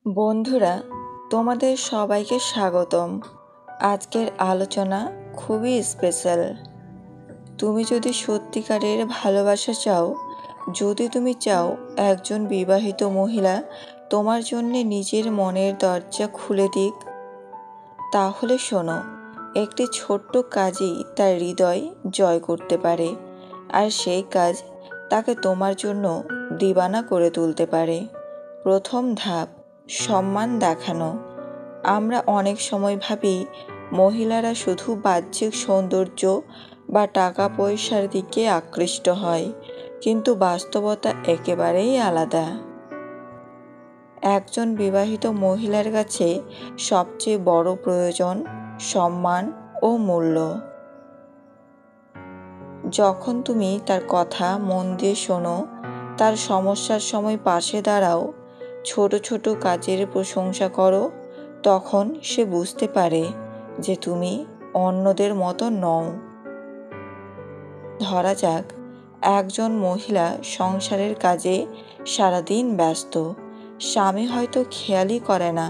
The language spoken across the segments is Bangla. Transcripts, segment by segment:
বন্ধুরা, তোমাদের সবাইকে স্বাগতম। আজকের আলোচনা খুবই স্পেশাল। তুমি যদি সত্যিকারের ভালোবাসা চাও, যদি তুমি চাও একজন বিবাহিত মহিলা তোমার জন্য নিজের মনের দরজা খুলে দিক, তাহলে শোনো, একটি ছোট্ট কাজই তার হৃদয় জয় করতে পারে, আর সেই কাজ তাকে তোমার জন্য দিবানা করে তুলতে পারে। প্রথম ধাপ, সম্মান দেখানো। আমরা অনেক সময় ভাবি মহিলারা শুধু বাহ্যিক সৌন্দর্য বা টাকা পয়সার দিকে আকৃষ্ট হয়, কিন্তু বাস্তবতা একেবারেই আলাদা। একজন বিবাহিত মহিলার কাছে সবচেয়ে বড় প্রয়োজন সম্মান ও মূল্য। যখন তুমি তার কথা মন দিয়ে শোনো, তার সমস্যার সময় পাশে দাঁড়াও, ছোট ছোট কাজের প্রশংসা করো, তখন সে বুঝতে পারে যে তুমি অন্যদের মতো নও। ধরা যাক, একজন মহিলা সংসারের কাজে সারাদিন ব্যস্ত। স্বামী হয়তো খেয়ালই করে না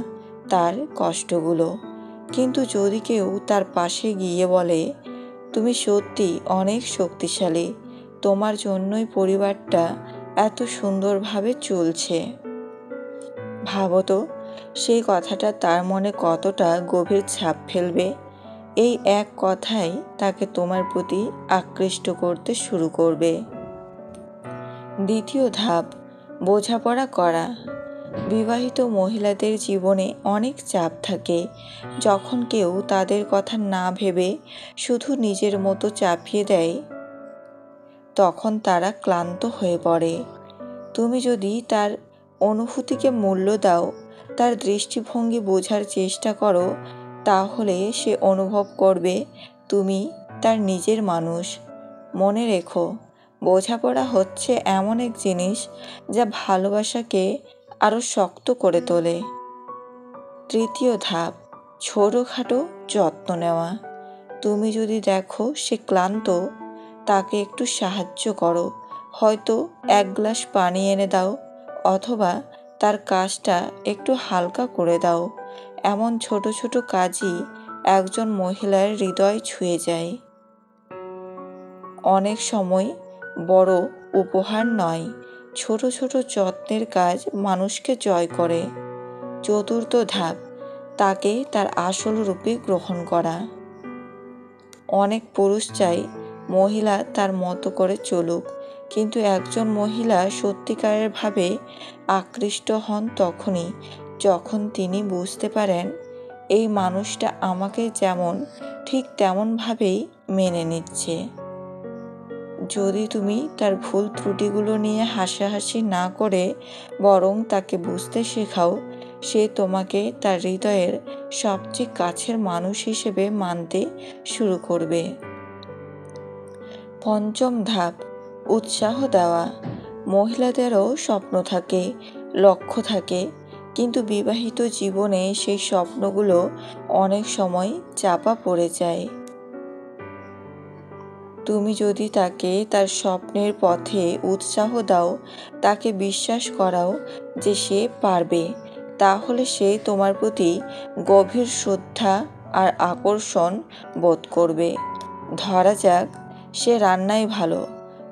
তার কষ্টগুলো, কিন্তু যদি কেউ তার পাশে গিয়ে বলে, তুমি সত্যি অনেক শক্তিশালী, তোমার জন্যই পরিবারটা এত সুন্দরভাবে চলছে, ভাবো তো সেই কথাটা তার মনে কতটা গভীর ছাপ ফেলবে। এই এক কথাই তাকে তোমার প্রতি আকৃষ্ট করতে শুরু করবে। দ্বিতীয় ধাপ, বোঝাপড়া করা। বিবাহিত মহিলাদের জীবনে অনেক চাপ থাকে। যখন কেউ তাদের কথা না ভেবে শুধু নিজের মতো চাপিয়ে দেয়, তখন তারা ক্লান্ত হয়ে পড়ে। তুমি যদি তার অনুভূতিকে মূল্য দাও, তার দৃষ্টিভঙ্গি বোঝার চেষ্টা করো, তাহলে সে অনুভব করবে তুমি তার নিজের মানুষ। মনে রেখো, বোঝাপড়া হচ্ছে এমন এক জিনিস যা ভালোবাসাকে আরও শক্ত করে তোলে। তৃতীয় ধাপ, ছোটোখাটো যত্ন নেওয়া। তুমি যদি দেখো সে ক্লান্ত, তাকে একটু সাহায্য করো। হয়তো এক গ্লাস পানি এনে দাও, অথবা তার কাজটা একটু হালকা করে দাও। এমন ছোট ছোট কাজই একজন মহিলার হৃদয় ছুঁয়ে যায়। অনেক সময় বড় উপহার নয়, ছোট ছোট যত্নের কাজ মানুষকে জয় করে। চতুর্থ ধাপ, তাকে তার আসল রূপে গ্রহণ করা। অনেক পুরুষ চায় মহিলা তার মতো করে চলুক, কিন্তু একজন মহিলা সত্যিকারের ভাবে আকৃষ্ট হন তখনই যখন তিনি বুঝতে পারেন এই মানুষটা আমাকে যেমন ঠিক তেমনভাবেই মেনে নিচ্ছে। যদি তুমি তার ভুল ত্রুটিগুলো নিয়ে হাসাহাসি না করে বরং তাকে বুঝতে শেখাও, সে তোমাকে তার হৃদয়ের সবচেয়ে কাছের মানুষ হিসেবে মানতে শুরু করবে। পঞ্চম ধাপ, উৎসাহ দেওয়া। মহিলাদেরও স্বপ্ন থাকে, লক্ষ্য থাকে, কিন্তু বিবাহিত জীবনে সেই স্বপ্নগুলো অনেক সময় চাপা পড়ে যায়। তুমি যদি তাকে তার স্বপ্নের পথে উৎসাহ দাও, তাকে বিশ্বাস করাও যে সে পারবে, তাহলে সে তোমার প্রতি গভীর শ্রদ্ধা আর আকর্ষণ বোধ করবে। ধরা যাক, সে রান্নায় ভালো।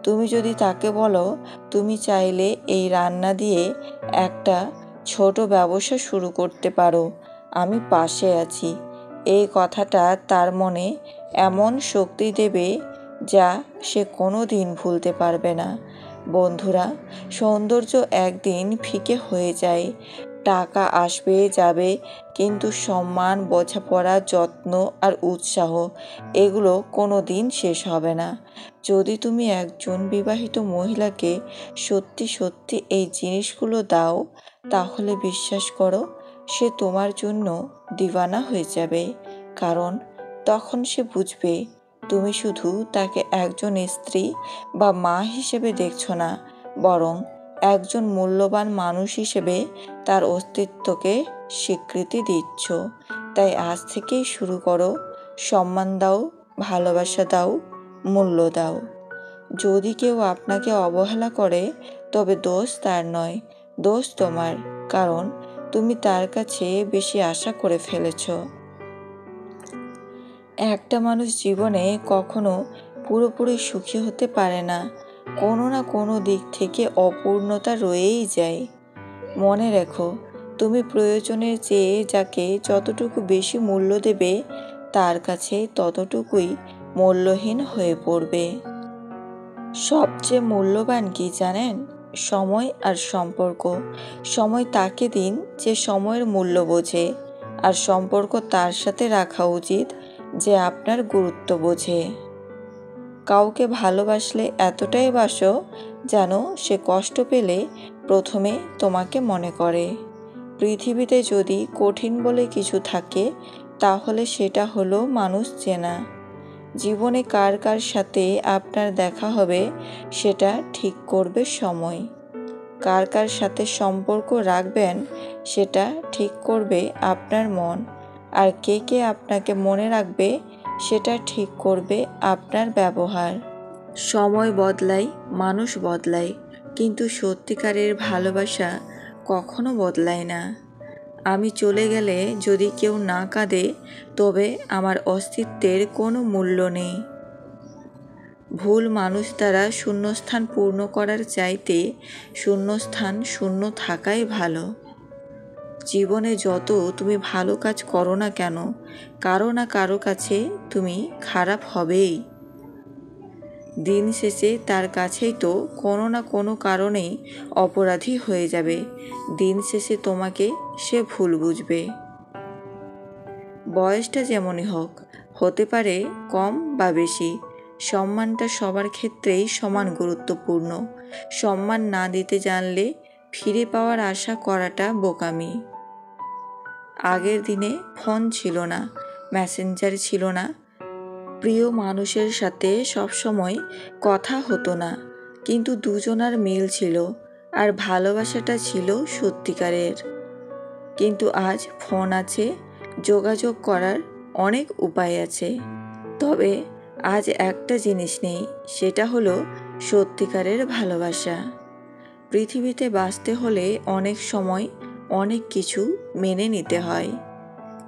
তুমি যদি তাকে বলো, তুমি চাইলে এই রান্না দিয়ে একটা ছোট ব্যবসা শুরু করতে পারো, আমি পাশে আছি। এই কথাটা তার মনে এমন শক্তি দেবে যা সে কোনো দিন ভুলতে পারবে না। বন্ধুরা, সৌন্দর্য একদিন ফিকে হয়ে যায়, টাকা আসবে যাবে, কিন্তু সম্মান, বোঝাপড়া, যত্ন আর উৎসাহ এগুলো কোনো দিন শেষ হবে না। যদি তুমি একজন বিবাহিত মহিলাকে সত্যি সত্যি এই জিনিসগুলো দাও, তাহলে বিশ্বাস করো, সে তোমার জন্য দিওয়ানা হয়ে যাবে। কারণ তখন সে বুঝবে তুমি শুধু তাকে একজন স্ত্রী বা মা হিসেবে দেখছো না, বরং একজন মূল্যবান মানুষ হিসেবে তার অস্তিত্বকে স্বীকৃতি দিচ্ছ। তাই আজ থেকেই শুরু করো, সম্মান দাও, ভালোবাসা দাও, মূল্য দাও। যদি কেউ আপনাকে অবহেলা করে, তবে দোষ তার নয়, দোষ তোমার। কারণ তুমি তার কাছে বেশি আশা করে ফেলেছ। একটা মানুষ জীবনে কখনো পুরোপুরি সুখী হতে পারে না, কোনো না কোনো দিক থেকে অপূর্ণতা রয়েই যায়। মনে রেখো, তুমি প্রয়োজনের চেয়ে যাকে যতটুকু বেশি মূল্য দেবে, তার কাছে ততটুকুই মূল্যহীন হয়ে পড়বে। সবচেয়ে মূল্যবান কি জানেন? সময় আর সম্পর্ক। সময় তাকে দিন যে সময়ের মূল্য বোঝে, আর সম্পর্ক তার সাথে রাখা উচিত যে আপনার গুরুত্ব বোঝে। কাউকে ভালোবাসলে এতটাই বাসো যেন সে কষ্ট পেলে প্রথমে তোমাকে মনে করে। পৃথিবীতে যদি কঠিন বলে কিছু থাকে, তাহলে সেটা হলো মানুষ চেনা। জীবনে কার কার সাথে আপনার দেখা হবে সেটা ঠিক করবে সময়। কার কার সাথে সম্পর্ক রাখবেন সেটা ঠিক করবে আপনার মন। আর কে কে আপনাকে মনে রাখবে সেটা ঠিক করবে আপনার ব্যবহার। সময় বদলায়, মানুষ বদলায়, কিন্তু সত্যিকারের ভালোবাসা কখনো বদলায় না। আমি চলে গেলে যদি কেউ না কাঁদে, তবে আমার অস্তিত্বের কোনো মূল্য নেই। ভুল মানুষ দ্বারা শূন্যস্থান পূর্ণ করার চাইতে শূন্যস্থান শূন্য থাকাই ভালো। জীবনে যত তুমি ভালো কাজ করো না কেন, কারো না কারো কাছে তুমি খারাপ হবেই। দিন শেষে তার কাছেই তো কোনো না কোনো কারণেই অপরাধী হয়ে যাবে। দিন শেষে তোমাকে সে ভুল বুঝবে। বয়সটা যেমনই হোক, হতে পারে কম বা বেশি, সম্মানটা সবার ক্ষেত্রেই সমান গুরুত্বপূর্ণ। সম্মান না দিতে জানলে ফিরে পাওয়ার আশা করাটা বোকামি। আগের দিনে ফোন ছিল না, মেসেঞ্জার ছিল না, প্রিয় মানুষের সাথে সবসময় কথা হতো না, কিন্তু দুজনার মিল ছিল আর ভালোবাসাটা ছিল সত্যিকারের। কিন্তু আজ ফোন আছে, যোগাযোগ করার অনেক উপায় আছে, তবে আজ একটা জিনিস নেই, সেটা হলো সত্যিকারের ভালোবাসা। পৃথিবীতে বাঁচতে হলে অনেক সময় অনেক কিছু মেনে নিতে হয়।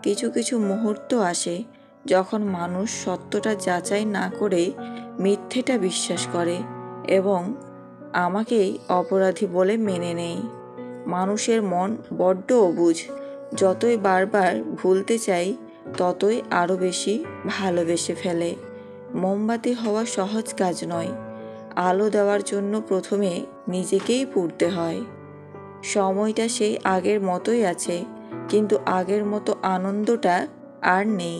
কিছু কিছু মুহূর্ত আসে যখন মানুষ সত্যটা যাচাই না করে মিথ্যেটা বিশ্বাস করে এবং আমাকেই অপরাধী বলে মেনে নেয়। মানুষের মন বড্ড অবুঝ। যতই বারবার ভুলতে চাই, ততই আরও বেশি ভালোবেসে ফেলে। মোমবাতি হওয়া সহজ কাজ নয়। আলো দেওয়ার জন্য প্রথমে নিজেকেই পুড়তে হয়। সময়টা সেই আগের মতোই আছে, কিন্তু আগের মতো আনন্দটা আর নেই।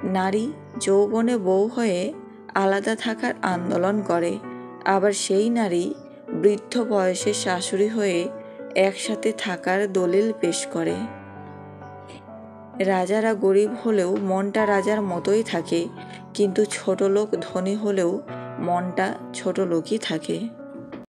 নারী যৌবনে বউ হয়ে আলাদা থাকার আন্দোলন করে, আবার সেই নারী বৃদ্ধ বয়সে শাশুড়ি হয়ে একসাথে থাকার দলিল পেশ করে। রাজারা গরিব হলেও মনটা রাজার মতোই থাকে, কিন্তু ছোট লোক ধনী হলেও মনটা ছোট লোকই থাকে।